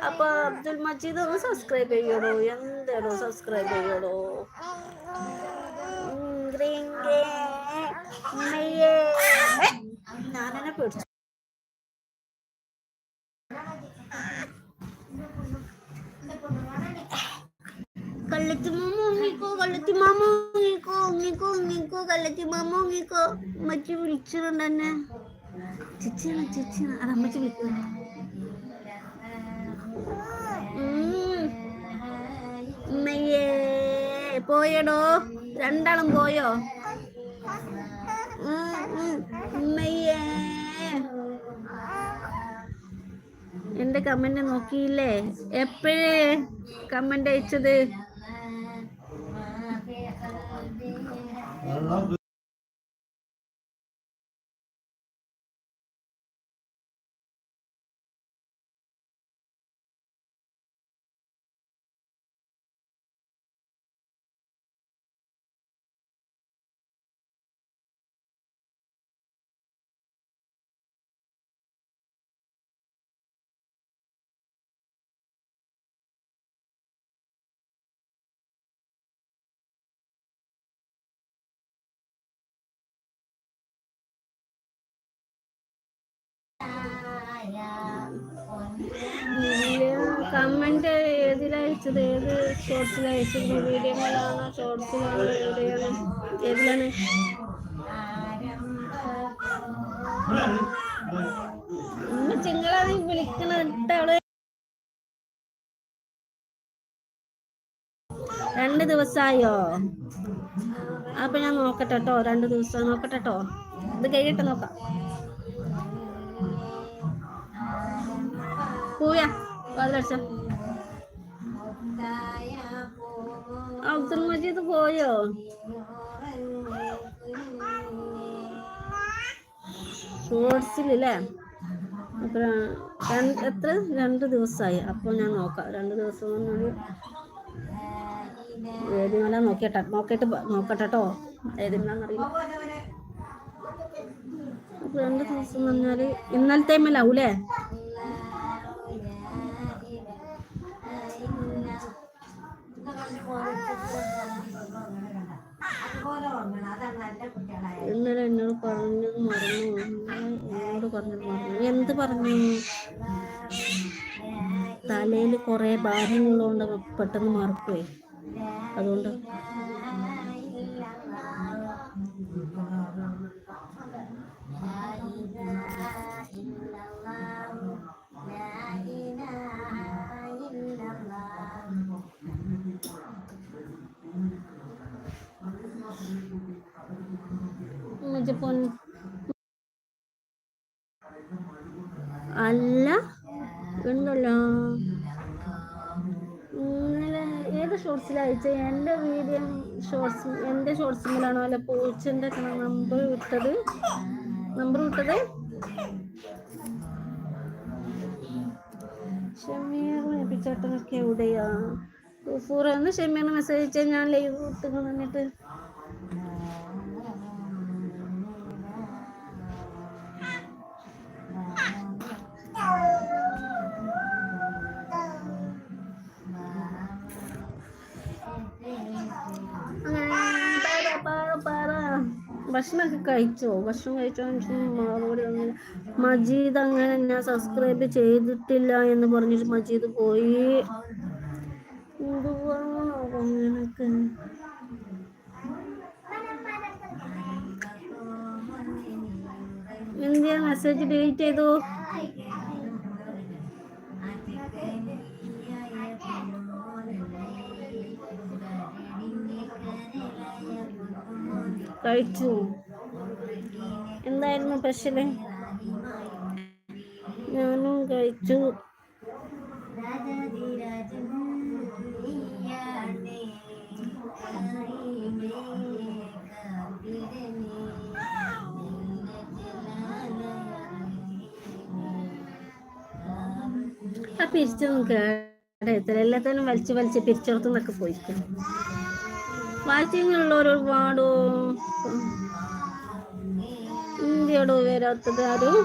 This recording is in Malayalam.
അപ്പൊ അബ്ദുൽ മജീദ് ഒന്ന് സബ്സ്ക്രൈബ് ചെയ്യടോ. എന്താണോ സബ്സ്ക്രൈബ് ചെയ്യടോ. ഞാനെന്നെ പേടിച്ചു. കള്ളത്തിമാമോ മച്ചി വിളിച്ചിട്ടുണ്ട് തന്നെ. ചേച്ചിയാണ് അത് അമ്മച്ചി വിളിക്കുന്നു. പോയടോ, രണ്ടാളും പോയോ? എന്റെ കമന്റ് നോക്കിയില്ലേ? എപ്പോഴേ കമന്റ് അയച്ചത്? കമന്റ് ഏതിലയച്ചത്? ഏത് ഷോർട്സിലയച്ചത്? വീഡിയോയിലാണോ ഷോർട്സിലാണോ എവിടെയാണ്? ഏതിലാണ്? ചിങ്ങളാണ് വിളിക്കണ. 2 ദിവസമായോ? അപ്പൊ ഞാൻ നോക്കട്ടെ കേട്ടോ. 2 ദിവസം നോക്കട്ടെ കേട്ടോ. ഇത് കഴിഞ്ഞിട്ട് നോക്കാം. പോയാ വാതിലടച്ച. അബ്ദുൽ മജീദ് പോയോ? ഷോർട്സിലല്ലേ? എത്ര? 2 ദിവസമായി. അപ്പോൾ ഞാൻ നോക്കാം. 2 ദിവസം വന്നത് ഏതിനാ നോക്കിയിട്ട് നോക്കട്ടെ കേട്ടോ. ഏതിനാന്നറിയില്ല. 2 ദിവസം പറഞ്ഞാല് ഇന്നലത്തെ മേലാവൂലേ? ഇന്നലെ എന്നോട് പറഞ്ഞത് മറന്നു. എന്ത് പറഞ്ഞു? തലയിൽ കുറെ ഭാരങ്ങളുണ്ട്, പെട്ടെന്ന് മറക്കുവേ. അതുകൊണ്ട് അല്ല ഉണ്ടല്ലോ. ഇന്നലെ ഏത് ഷോർട്സിലയച്ച? എൻ്റെ വീഡിയോ ഷോർട്സ്, എൻ്റെ ഷോർട്സിലാണോ അല്ല പൂച്ചൻ്റെ നമ്പർ വിട്ടത്? ഷമീർ ലഭിച്ചേട്ടനൊക്കെ എവിടെയാ? എന്ന് ഷമീറിന് മെസ്സേജ് അയച്ചാൽ ഞാൻ ലൈവ് ഇട്ട് വന്നിട്ട് ഭക്ഷണമൊക്കെ കഴിച്ചോ? ഭക്ഷണം കഴിച്ചോ? മറുപടി ഒന്നും. മജീദ് അങ്ങനെ ഞാൻ സബ്സ്ക്രൈബ് ചെയ്തിട്ടില്ല എന്ന് പറഞ്ഞിട്ട് മജീദ് പോയി. അങ്ങനൊക്കെ എന്തിയാ മെസ്സേജ് ഡിലീറ്റ് ചെയ്തു? കഴിച്ചു. എന്തായിരുന്നു സ്പെഷ്യല്? ഞാനും കഴിച്ചു. പിരിച്ചൊന്നും കേടത്തില്ല. എല്ലാത്തിനും വലിച്ച് പിരിച്ചെടുത്തുനിന്നൊക്കെ പോയിരിക്കും. വാച്ചിങ്ങുള്ളവർ ഒരുപാടോ. ഇന്ത്യയോടോ വരാത്തത് ആരും